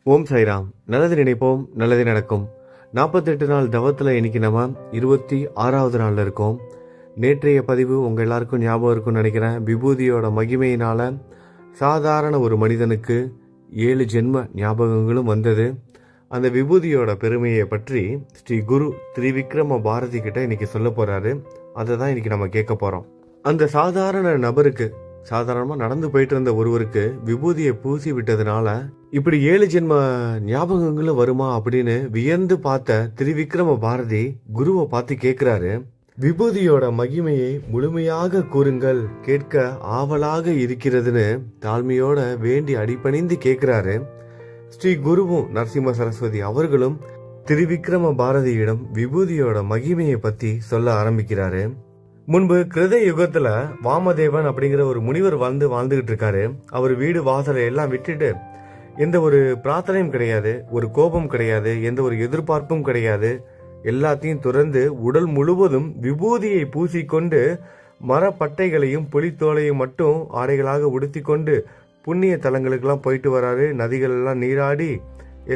ஓம் சாய்ராம். நல்லது நினைப்போம், நல்லது நடக்கும். 48 நாள் தவத்தில் இன்னைக்கு நம்ம 26வது நாளில் இருக்கோம். நேற்றைய பதிவு உங்கள் எல்லாருக்கும் ஞாபகம் இருக்கும்னு நினைக்கிறேன். விபூதியோட மகிமையினால் சாதாரண ஒரு மனிதனுக்கு 7 ஜென்ம ஞாபகங்களும் வந்தது. அந்த விபூதியோட பெருமையை பற்றி ஸ்ரீ குரு திரிவிக்ரம பாரதி கிட்ட இன்னைக்கு சொல்ல போகிறாரு. அதை தான் இன்னைக்கு நம்ம கேட்க போகிறோம். அந்த சாதாரண நபருக்கு, சாதாரணமாக நடந்து போயிட்டு இருந்த ஒருவருக்கு விபூதியை பூசி விட்டதுனால இப்படி 7 ஜென்ம ஞாபகங்களும் வருமா அப்படின்னு வியந்து பார்த்த திரிவிக்ரம பாரதி குருவை பார்த்து கேட்கிறாரு. விபூதியோட மகிமையை முழுமையாக கூறுங்கள், கேட்க ஆவலாக இருக்கிறதுன்னு தாழ்மையோட வேண்டி அடிபணிந்து கேட்கிறாரு. ஸ்ரீ குருவும் நரசிம்ம சரஸ்வதி அவர்களும் திரிவிக்ரம பாரதியிடம் விபூதியோட மகிமையை பத்தி சொல்ல ஆரம்பிக்கிறாரு. முன்பு கிருத யுகத்துல வாமதேவன் அப்படிங்கிற ஒரு முனிவர் வாழ்ந்துகிட்டு இருக்காரு. அவர் வீடு வாசலை எல்லாம் விட்டுட்டு எந்த ஒரு பிரார்த்தனையும் கிடையாது, ஒரு கோபம் கிடையாது, எந்த ஒரு எதிர்பார்ப்பும் கிடையாது. எல்லாத்தையும் துறந்து உடல் முழுவதும் விபூதியை பூசிக்கொண்டு மரப்பட்டைகளையும் புலித்தோலையும் மட்டும் ஆடைகளாக உடுத்தி கொண்டு புண்ணிய தலங்களுக்கெல்லாம் போயிட்டு வராரு. நதிகள் எல்லாம் நீராடி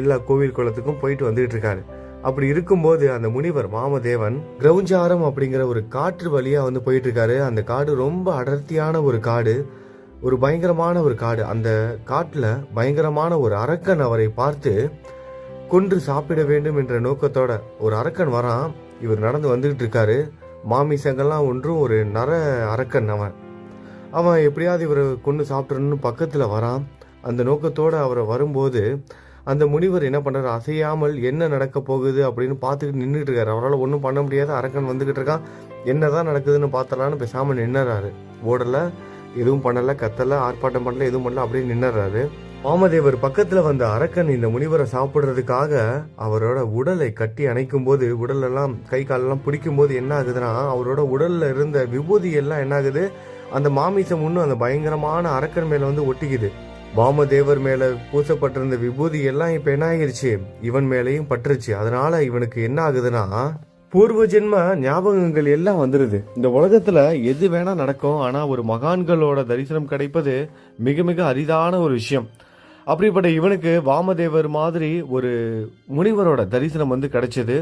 எல்லா கோவில் குளத்துக்கும் போயிட்டு வந்துகிட்டு இருக்காரு. அப்படி இருக்கும்போது அந்த முனிவர் வாமதேவன் கிரௌஞ்சாரம் அப்படிங்கிற ஒரு காற்று வழியா போயிட்டு இருக்காரு. அந்த காடு ரொம்ப அடர்த்தியான ஒரு காடு, ஒரு பயங்கரமான ஒரு காடு. அந்த காட்டுல பயங்கரமான ஒரு அரக்கன் அவரை பார்த்து கொன்று சாப்பிட வேண்டும் என்ற நோக்கத்தோட ஒரு அரக்கன் வரான். இவர் நடந்து வந்துகிட்டு இருக்காரு. மாமிசங்கள்லாம் ஒன்றும் ஒரு நர அரக்கன். அவன் எப்படியாவது இவரை கொண்டு சாப்பிடணும்னு பக்கத்துல வரான். அந்த நோக்கத்தோட அவரை வரும்போது அந்த முனிவர் என்ன பண்றாரு, அசையாமல் என்ன நடக்க போகுது அப்படின்னு பார்த்துக்கிட்டு நின்றுட்டு இருக்காரு. அவரால் ஒன்றும் பண்ண முடியாது. அரக்கன் வந்துகிட்டு இருக்கான். என்னதான் நடக்குதுன்னு பார்த்தலான்னு பேசாம நின்னுறாரு. ஓடல, எதுவும் பண்ணல, கத்தல, ஆர்ப்பாட்டம் பண்ணல, எதுவும் பண்ணல, அப்படியே நின்னுறாரு. வாமதேவர் பக்கத்துல வந்த அரக்கன் இந்த முனிவரை சாப்பிடுறதுக்காக அவரோட உடலை கட்டி அணைக்கும் போது, உடல் எல்லாம் கை காலெல்லாம் பிடிக்கும் போது என்ன ஆகுதுன்னா, அவரோட உடல்ல இருந்த விபூதி எல்லாம் என்ன ஆகுது, அந்த மாமிசம் ஒன்றும் அந்த பயங்கரமான அரக்கன் மேல ஒட்டிக்குது. வாமதேவர் மேல பூசப்பட்டிருந்த விபூதி எல்லாம் இப்ப என்ன ஆகிருச்சு, இவன் மேலையும் பற்றுச்சு. அதனால இவனுக்கு என்ன ஆகுதுன்னா, பூர்வ ஜென்ம ஞாபகங்கள் எல்லாம் வந்துருது. இந்த உலகத்துல எது வேணா நடக்கும், ஆனா ஒரு மகான்களோட தரிசனம் கிடைப்பது மிக மிக அரிதான ஒரு விஷயம். அப்படிப்பட்ட இவனுக்கு வாமதேவர் மாதிரி ஒரு முனிவரோட தரிசனம் கிடைச்சது.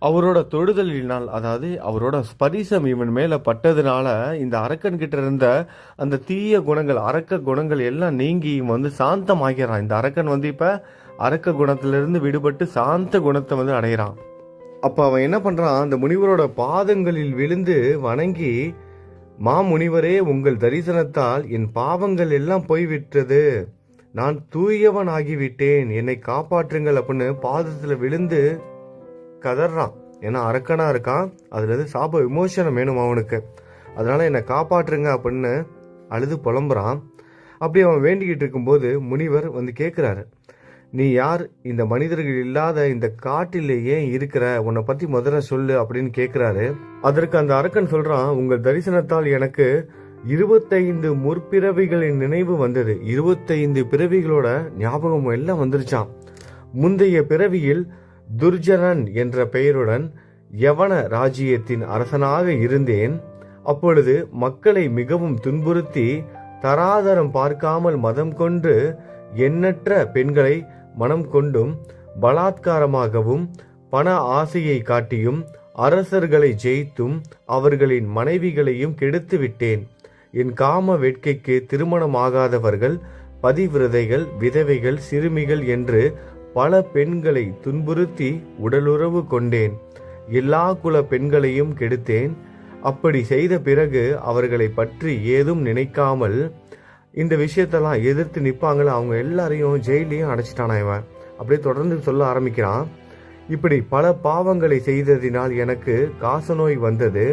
அவரோட தொடுதலினால், அதாவது அவரோட ஸ்பரிசம் இவன் மேல பட்டதுனால இந்த அரக்கன் கிட்ட இருந்த அந்த தீய குணங்கள், அரக்க குணங்கள் எல்லாம் நீங்கி இவன் சாந்தமாகிறான். இந்த அரக்கன் இப்ப அரக்க குணத்திலிருந்து விடுபட்டு சாந்த குணத்தை அடைகிறான். அப்ப அவன் என்ன பண்றான், அந்த முனிவரோட பாதங்களில் விழுந்து வணங்கி, மாமுனிவரே, உங்கள் தரிசனத்தால் என் பாவங்கள் எல்லாம் போய்விட்டது, நான் தூயவன் ஆகிவிட்டேன், என்னை காப்பாற்றுங்கள் அப்படின்னு பாதத்துல விழுந்து கதறான். ஏன்னா அரக்கனா இருக்கான், அதுல இருந்து சாப விமோசனம் வேணும் அவனுக்கு, அதனால என்னை காப்பாற்றுங்க அப்படின்னு அழுது புலம்புறான். அப்படி அவன் வேண்டிக்கிட்டு இருக்கும்போது முனிவர் கேட்கிறாரு, நீ யார், இந்த மனிதர்கள் இல்லாத இந்த காட்டில் ஏன் இருக்கிற, உன்னை பத்தி முதல்ல சொல்லு அப்படின்னு கேட்கிறாரு. அதற்கு அந்த அரக்கன் சொல்றான், உங்கள் தரிசனத்தால் எனக்கு 25 முற்பிறவிகளின் நினைவு வந்தது. 25 பிறவிகளோட ஞாபகம் எல்லாம் வந்துருச்சான். முந்தைய பிறவியில் துர்ஜனன் என்ற பெயருடன் யவன ராஜ்யத்தின் அரசனாக இருந்தேன். அப்பொழுது மக்களை மிகவும் துன்புறுத்தி தராதரம் பார்க்காமல் மதம் கொண்டு எண்ணற்ற பெண்களை மனம் கொண்டும் பலாத்காரமாகவும் பண ஆசையை காட்டியும் அரசர்களை ஜெயித்தும் அவர்களின் மனைவிகளையும் கெடுத்து விட்டேன். என் காம வேட்கைக்கு திருமணமாகாதவர்கள், பதிவிரதைகள், விதவைகள், சிறுமிகள் என்று பல பெண்களை துன்புறுத்தி உடலுறவு கொண்டேன். எல்லா குல பெண்களையும் கெடுத்தேன். அப்படி செய்த பிறகு அவர்களை பற்றி ஏதும் நினைக்காமல் இந்த விஷயத்தெல்லாம் எதிர்த்து நிற்பாங்கள, அவங்க எல்லாரையும் ஜெயிலையும் அடைச்சிட்டானா இவன். அப்படியே தொடர்ந்து சொல்ல ஆரம்பிக்கிறான். இப்படி பல பாவங்களை செய்ததினால் எனக்கு காசநோய் வந்தது.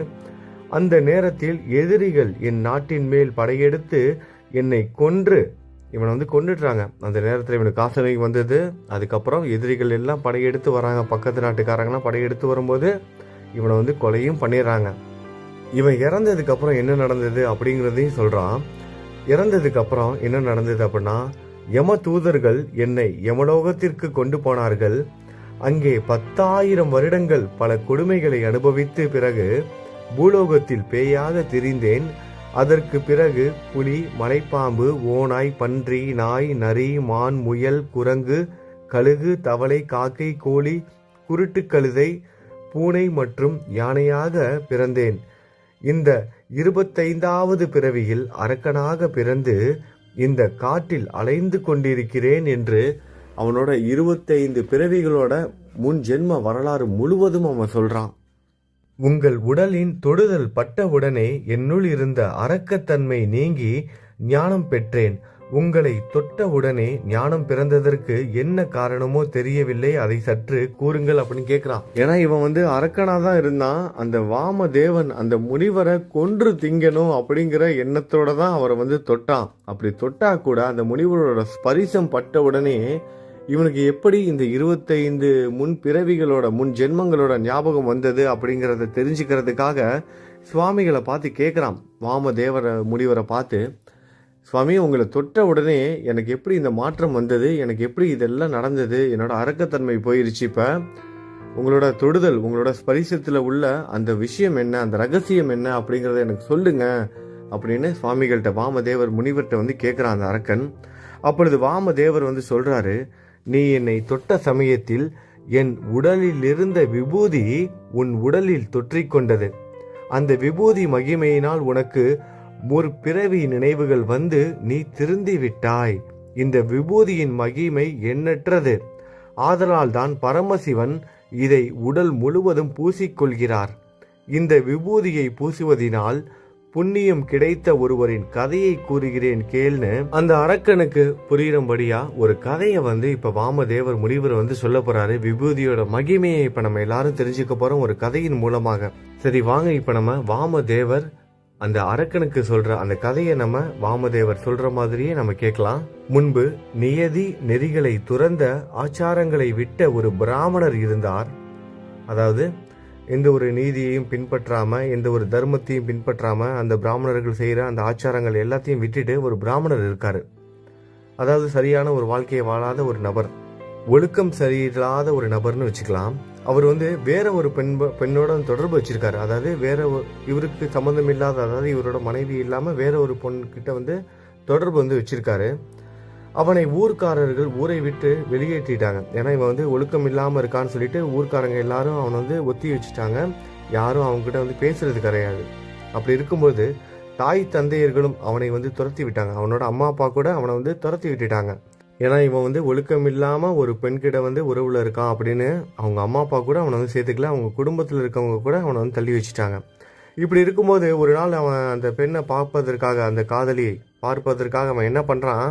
அந்த நேரத்தில் எதிரிகள் என் நாட்டின் மேல் படையெடுத்து என்னை கொன்று, இவனை கொண்டுட்டாங்க. அந்த நேரத்தில் இவனுக்கு காசநோய் வந்தது. அதுக்கப்புறம் எதிரிகள் எல்லாம் படையெடுத்து வராங்க. பக்கத்து நாட்டுக்காரங்களாம் படையெடுத்து வரும்போது இவனை கொலையும் பண்ணிடுறாங்க. இவன் இறந்ததுக்கு அப்புறம் என்ன நடந்தது அப்படிங்கிறதையும் சொல்றான். இறந்ததுக்கு அப்புறம் என்ன நடந்தது அப்படின்னா, யம தூதர்கள் என்னை யமலோகத்திற்கு கொண்டு போனார்கள். அங்கே 10,000 வருடங்கள் பல கொடுமைகளை அனுபவித்து பிறகு பூலோகத்தில் பேயாக திரிந்தேன். அதற்கு பிறகு புலி, மலைப்பாம்பு, ஓநாய், பன்றி, நாய், நரி, மான், முயல், குரங்கு, கழுகு, தவளை, காக்கை, கோழி, குருட்டு கழுதை, பூனை மற்றும் யானையாக பிறந்தேன். இந்த 25வது பிறவியில் அரக்கனாக பிறந்து இந்த காட்டில் அலைந்து கொண்டிருக்கிறேன் என்று அவனோட 25 பிறவிகளோட முன் ஜென்ம வரலாறு முழுவதும் அவன் சொல்றான். உங்கள் உடலின் தொடுதல் பட்டவுடனே என்னுள் இருந்த அரக்கத்தன்மை நீங்கி ஞானம் பெற்றேன். உங்களை தொட்டவுடனே ஞானம் பிறந்ததற்கு என்ன காரணமோ தெரியவில்லை, அதை சற்று கூறுங்கள் அப்படின்னு கேட்கிறான். ஏன்னா இவன் அரக்கனா தான் இருந்தான். அந்த வாமதேவன் அந்த முனிவரை கொன்று திங்கணும் அப்படிங்கிற எண்ணத்தோட தான் அவரை தொட்டான். அப்படி தொட்டா கூட அந்த முனிவரோட ஸ்பரிசம் பட்ட உடனே இவனுக்கு எப்படி இந்த 25 முன் பிறவிகளோட முன் ஜென்மங்களோட ஞாபகம் வந்தது அப்படிங்கிறத தெரிஞ்சுக்கிறதுக்காக சுவாமிகளை பார்த்து கேட்குறான். வாமதேவர முனிவரை பார்த்து, சுவாமி, உங்களை தொட்ட உடனே எனக்கு எப்படி இந்த மாற்றம் வந்தது, எனக்கு எப்படி இதெல்லாம் நடந்தது, என்னோட அரக்கத்தன்மை போயிருச்சு, இப்போ உங்களோட தொடுதல், உங்களோட ஸ்பரிசத்தில் உள்ள அந்த விஷயம் என்ன, அந்த ரகசியம் என்ன அப்படிங்கிறத எனக்கு சொல்லுங்க அப்படின்னு சுவாமிகள்கிட்ட வாமதேவர் முனிவர்கிட்ட கேட்குறான் அந்த அரக்கன். அப்பொழுது வாமதேவர் சொல்றாரு, நீ என்னை தொட்ட சமயத்தில் என் உடலில் இருந்த விபூதி உன் உடலில் தொற்றிக்கொண்டது. அந்த விபூதி மகிமையினால் உனக்கு முற்பிறவி நினைவுகள் நீ திருந்தி விட்டாய். இந்த விபூதியின் மகிமை எண்ணற்றது. ஆதலால் தான் பரமசிவன் இதை உடல் முழுவதும் பூசிக்கொள்கிறார். இந்த விபூதியை பூசுவதினால் புண்ணியம் கிடைத்த ஒருவரின் கதையை கூறுகிறேன் கேள்னு அந்த அரக்கனுக்கு புரியும்படியா ஒரு கதையை இப்ப வாமதேவர் முனிவர் சொல்ல போறாரு. விபூதியோட மகிமையை இப்ப நம்ம எல்லாரும் தெரிஞ்சுக்க போறோம் ஒரு கதையின் மூலமாக. சரி, வாங்க இப்ப நம்ம வாமதேவர் அந்த அரக்கனுக்கு சொல்ற அந்த கதையை நம்ம வாமதேவர் சொல்ற மாதிரியே நம்ம கேட்கலாம். முன்பு நியதி நெறிகளை துறந்த ஆச்சாரங்களை விட்ட ஒரு பிராமணர் இருந்தார். அதாவது எந்த ஒரு நீதியையும் பின்பற்றாம, எந்த ஒரு தர்மத்தையும் பின்பற்றாம, அந்த பிராமணர்கள் செய்யற அந்த ஆச்சாரங்கள் எல்லாத்தையும் விட்டுட்டு ஒரு பிராமணர் இருக்காரு. அதாவது சரியான ஒரு வாழ்க்கையை வாழாத ஒரு நபர், ஒழுக்கம் சரியில்லாத ஒரு நபர்னு வச்சுக்கலாம். அவர் வேற ஒரு பெண்ணோட தொடர்பு வச்சிருக்காரு. அதாவது வேற இவருக்கு சம்மந்தம் இல்லாத, அதாவது இவரோட மனைவி இல்லாம வேற ஒரு பொண்ணுகிட்ட தொடர்பு வச்சிருக்காரு. அவனை ஊர்க்காரர்கள் ஊரை விட்டு வெளியேற்றிட்டாங்க. ஏன்னா இவன் ஒழுக்கம் இல்லாமல் இருக்கான்னு சொல்லிட்டு ஊர்க்காரங்க எல்லாரும் அவனை ஒத்தி வச்சுட்டாங்க. யாரும் அவங்ககிட்ட பேசுறது கிடையாது. அப்படி இருக்கும்போது தாய் தந்தையர்களும் அவனை துரத்தி விட்டாங்க. அவனோட அம்மா அப்பா கூட அவனை துரத்தி விட்டுட்டாங்க. ஏன்னா இவன் ஒழுக்கம் இல்லாமல் ஒரு பெண்கிட்ட உறவுல இருக்கான் அப்படின்னு அவங்க அம்மா அப்பா கூட அவனை சேர்த்துக்கல. அவங்க குடும்பத்தில் இருக்கவங்க கூட அவனை தள்ளி வச்சுட்டாங்க. இப்படி இருக்கும்போது ஒரு நாள் அவன் அந்த பெண்ணை பார்ப்பதற்காக, அந்த காதலியை பார்ப்பதற்காக அவன் என்ன பண்ணுறான்,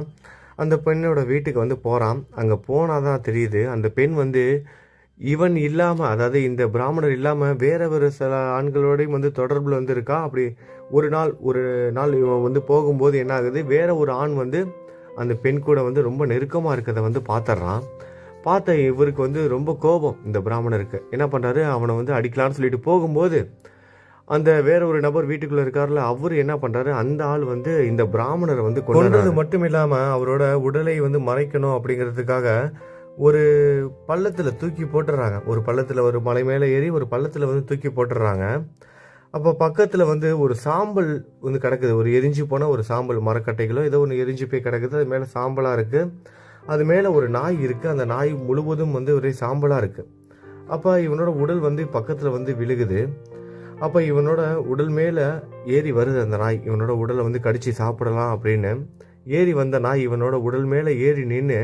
அந்த பெண்ணோட வீட்டுக்கு போகிறான். அங்கே போனாதான் தெரியுது அந்த பெண் இவன் இல்லாமல், அதாவது இந்த பிராமணர் இல்லாமல் வேற ஒரு சில ஆண்களோடையும் தொடர்பில் இருக்கா. அப்படி ஒரு நாள் இவன் போகும்போது என்ன ஆகுது, வேற ஒரு ஆண் அந்த பெண் கூட ரொம்ப நெருக்கமாக இருக்கிறத பார்த்துட்றான். பார்த்த இவருக்கு ரொம்ப கோபம். இந்த பிராமணருக்கு என்ன பண்ணுறாரு, அவனை அடிக்கலான்னு சொல்லிட்டு போகும்போது அந்த வேற ஒரு நபர் வீட்டுக்குள்ள இருக்காருல, அவரு என்ன பண்றாரு, அந்த ஆள் இந்த பிராமணரை கொன்றது மட்டும் இல்லாம அவரோட உடலை மறைக்கணும் அப்படிங்கிறதுக்காக ஒரு பள்ளத்துல தூக்கி போட்டுறாங்க. ஒரு பள்ளத்துல, ஒரு மலை மேல ஏறி ஒரு பள்ளத்துல தூக்கி போட்டுறாங்க. அப்ப பக்கத்துல ஒரு சாம்பல் கிடக்குது. ஒரு எரிஞ்சு போன ஒரு சாம்பல், மரக்கட்டைகளோ ஏதோ ஒன்று எரிஞ்சு போய் கிடக்குது. அது மேல சாம்பலா இருக்கு. அது மேல ஒரு நாய் இருக்கு. அந்த நாய் முழுவதும் ஒரே சாம்பலா இருக்கு. அப்ப இவனோட உடல் பக்கத்துல விழுகுது. அப்போ இவனோட உடல் மேலே ஏறி வருது அந்த நாய். இவனோட உடலை கடிச்சு சாப்பிடலாம் அப்படின்னு ஏறி வந்த நாய் இவனோட உடல் மேலே ஏறி நின்று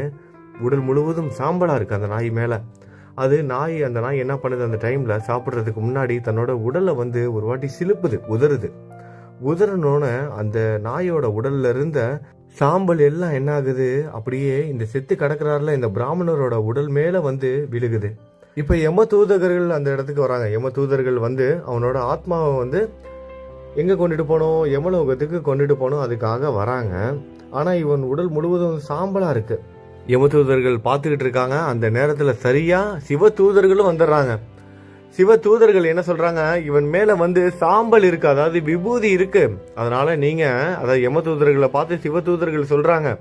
உடல் முழுவதும் சாம்பலாக இருக்குது அந்த நாய் மேலே. அந்த நாய் என்ன பண்ணுது, அந்த டைமில் சாப்பிட்றதுக்கு முன்னாடி தன்னோட உடலை ஒரு வாட்டி சிலுப்புது, உதறனோன்னு அந்த நாயோட உடல்ல இருந்த சாம்பல் எல்லாம் என்ன ஆகுது, அப்படியே இந்த செத்து கிடக்கிறாருல இந்த பிராமணரோட உடல் மேலே விழுகுது. இப்போ யம தூதர்கள் அந்த இடத்துக்கு வராங்க. யம தூதர்கள் அவனோட ஆத்மாவை எங்கே கொண்டுட்டு போனோம், யமலோகத்துக்கு கொண்டுட்டு போனோம், அதுக்காக வராங்க. ஆனால் இவன் உடல் முழுவதும் சாம்பலாக இருக்கு. யம தூதர்கள் பார்த்துக்கிட்டு இருக்காங்க. அந்த நேரத்தில் சரியா சிவ தூதர்களும் வந்துடுறாங்க. சிவ தூதர்கள் என்ன சொல்றாங்க, இவன் மேலே சாம்பல் இருக்கு, அதாவது விபூதி இருக்கு. அதனால நீங்க, அதாவது யம தூதர்களை பார்த்து சிவ தூதர்கள் சொல்றாங்க,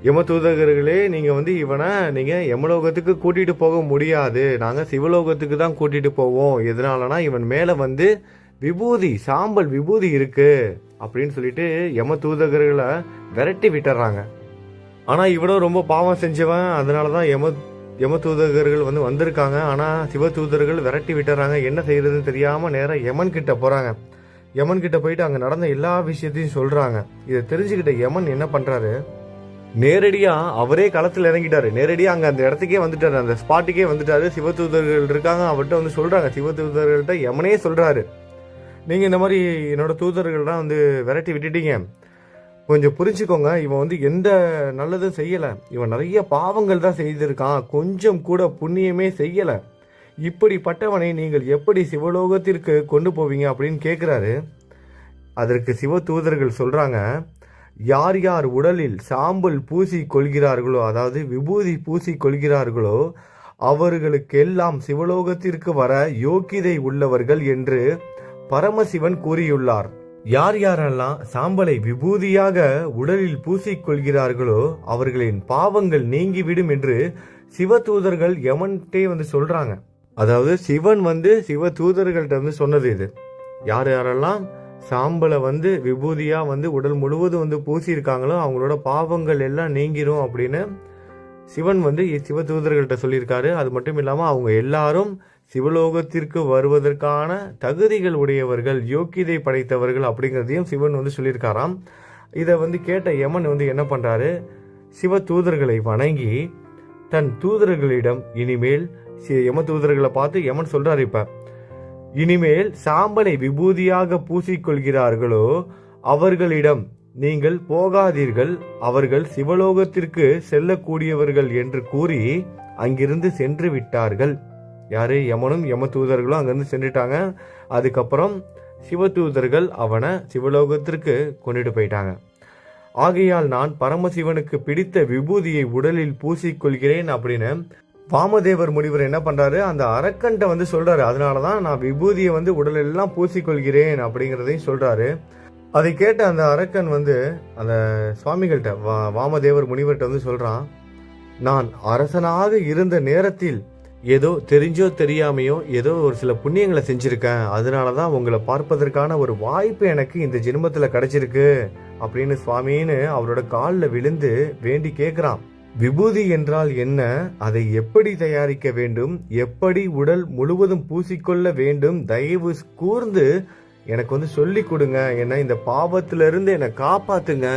யம தூதர்களே நீங்க இவனை நீங்க யமலோகத்துக்கு கூட்டிட்டு போக முடியாது, நாங்க சிவலோகத்துக்கு தான் கூட்டிட்டு போவோம். எதனாலனா இவன் மேல விபூதி, சாம்பல் விபூதி இருக்கு அப்படின்னு சொல்லிட்டு யம தூதர்களை விரட்டி விட்டுறாங்க. ஆனால் இவனும் ரொம்ப பாவம் செஞ்சவன். அதனால தான் யம தூதர்கள் வந்திருக்காங்க. ஆனால் சிவ தூதர்கள் விரட்டி விட்டுறாங்க. என்ன செய்யறதுன்னு தெரியாமல் நேராக யமன் கிட்ட போகிறாங்க. யமன் கிட்ட போயிட்டு அங்கே நடந்த எல்லா விஷயத்தையும் சொல்கிறாங்க. இதை தெரிஞ்சுக்கிட்ட யமன் என்ன பண்ணுறாரு, நேரடியாக அவரே களத்தில் இறங்கிட்டாரு. நேரடியாக அங்கே அந்த இடத்துக்கே வந்துட்டாரு, அந்த ஸ்பாட்டுக்கே வந்துட்டாரு. சிவ தூதர்கள் இருக்காங்க, அவர்கிட்ட சொல்கிறாங்க. சிவ தூதர்கள்ட்ட யமனே சொல்கிறாரு, நீங்கள் இந்த மாதிரி என்னோட தூதர்கள்லாம் விரட்டி விட்டுட்டீங்க, கொஞ்சம் புரிஞ்சுக்கோங்க. இவன் எந்த நல்லதும் செய்யலை, இவன் நிறைய பாவங்கள் தான் செய்திருக்கான், கொஞ்சம் கூட புண்ணியமே செய்யலை. இப்படிப்பட்டவனை நீங்கள் எப்படி சிவலோகத்திற்கு கொண்டு போவீங்க அப்படின்னு கேட்குறாரு. அதற்கு சிவ தூதர்கள் சொல்கிறாங்க, யார் யார் உடலில் சாம்பல் பூசி கொள்கிறார்களோ, அதாவது விபூதி பூசி கொள்கிறார்களோ, அவர்களுக்கெல்லாம் சிவலோகத்திற்கு வர யோக்கியதை உள்ளவர்கள் என்று பரமசிவன் கூறியுள்ளார். யார் யாரெல்லாம் சாம்பலை விபூதியாக உடலில் பூசிக்கொள்கிறார்களோ அவர்களின் பாவங்கள் நீங்கிவிடும் என்று சிவ தூதர்கள் யமன்கிட்டே சொல்றாங்க. அதாவது சிவன் சிவ தூதர்கள்ட்ட சொன்னது இது. யார் யாரெல்லாம் சாம்பலை விபூதியா உடல் முழுவதும் பூசியிருக்காங்களோ அவங்களோட பாவங்கள் எல்லாம் நீங்கிரும் அப்படின்னு சிவன் சிவ தூதர்கள்ட்ட சொல்லியிருக்காரு. அது மட்டும் இல்லாம அவங்க எல்லாரும் சிவலோகத்திற்கு வருவதற்கான தகுதிகள் உடையவர்கள், யோக்கியதை படைத்தவர்கள் அப்படிங்கிறதையும் சிவன் சொல்லியிருக்காராம். இதை கேட்ட யமன் என்ன பண்றாரு, சிவ தூதர்களை வணங்கி தன் தூதர்களிடம் இனிமேல் யம தூதர்களை பார்த்து யமன் சொல்றாரு, இப்ப இனிமேல் சாம்பலை விபூதியாக பூசிக்கொள்கிறார்களோ அவர்களிடம் நீங்கள் போகாதீர்கள், அவர்கள் சிவலோகத்திற்கு செல்லக்கூடியவர்கள் என்று கூறி அங்கிருந்து சென்று விட்டார்கள். யாரு, யமனும் யம தூதர்களும் அங்கிருந்து சென்றுட்டாங்க. அதுக்கப்புறம் சிவ தூதர்கள் அவனை சிவலோகத்திற்கு கொண்டுட்டு போயிட்டாங்க. ஆகையால் நான் பரமசிவனுக்கு பிடித்த விபூதியை உடலில் பூசிக்கொள்கிறேன் அப்படின்னு வாமதேவர் முனிவர் என்ன பண்றாரு, அந்த அரக்கன்ட்ட சொல்றாரு. அதனாலதான் நான் விபூதியை உடலெல்லாம் பூசிக்கொள்கிறேன் அப்படிங்கிறதையும் சொல்றாரு. அதை கேட்ட அந்த அரக்கன் அந்த சுவாமிகள்கிட்ட வாமதேவர் முனிவர்கிட்ட சொல்றான், நான் அரசனாக இருந்த நேரத்தில் ஏதோ தெரிஞ்சோ தெரியாமையோ ஏதோ ஒரு சில புண்ணியங்களை செஞ்சிருக்கேன், அதனாலதான் உங்களை பார்ப்பதற்கான ஒரு வாய்ப்பு எனக்கு இந்த ஜென்மத்துல கிடைச்சிருக்கு அப்படின்னு சுவாமின்னு அவரோட காலில் விழுந்து வேண்டி கேட்கிறான். விபூதி என்றால் என்ன, அதை எப்படி தயாரிக்க வேண்டும், எப்படி உடல் முழுவதும் பூசிக்கொள்ள வேண்டும், தயவு கூர்ந்து எனக்கு சொல்லி கொடுங்க, என்ன இந்த பாவத்திலிருந்து என்னை காப்பாத்துங்க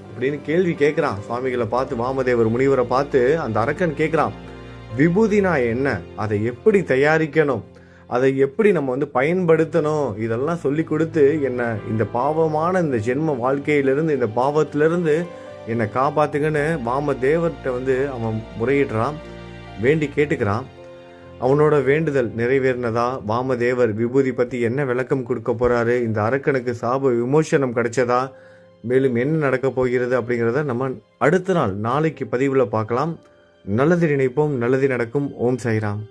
அப்படின்னு கேள்வி கேட்கிறான். சுவாமிகளை பார்த்து, வாமதேவர் முனிவரை பார்த்து அந்த அரக்கன் கேட்கிறான், விபூதினா என்ன, அதை எப்படி தயாரிக்கணும், அதை எப்படி நம்ம பயன்படுத்தணும், இதெல்லாம் சொல்லி கொடுத்து என்ன இந்த பாவமான இந்த ஜென்ம வாழ்க்கையிலிருந்து, இந்த பாவத்திலிருந்து என்னை காப்பாத்துங்கன்னு வாமதேவர்கிட்ட அவன் முறையிடுறான், வேண்டி கேட்டுக்கிறான். அவனோட வேண்டுதல் நிறைவேறினதா, வாமதேவர் விபூதி பத்தி என்ன விளக்கம் கொடுக்க போறாரு, இந்த அரக்கனுக்கு சாப விமோசனம் கிடைச்சதா, மேலும் என்ன நடக்க போகிறது அப்படிங்கிறத நம்ம அடுத்த நாளைக்கு பதிவுல பார்க்கலாம். நல்லது நினைப்போம், நல்லது நடக்கும். ஓம் சாய்ராம்.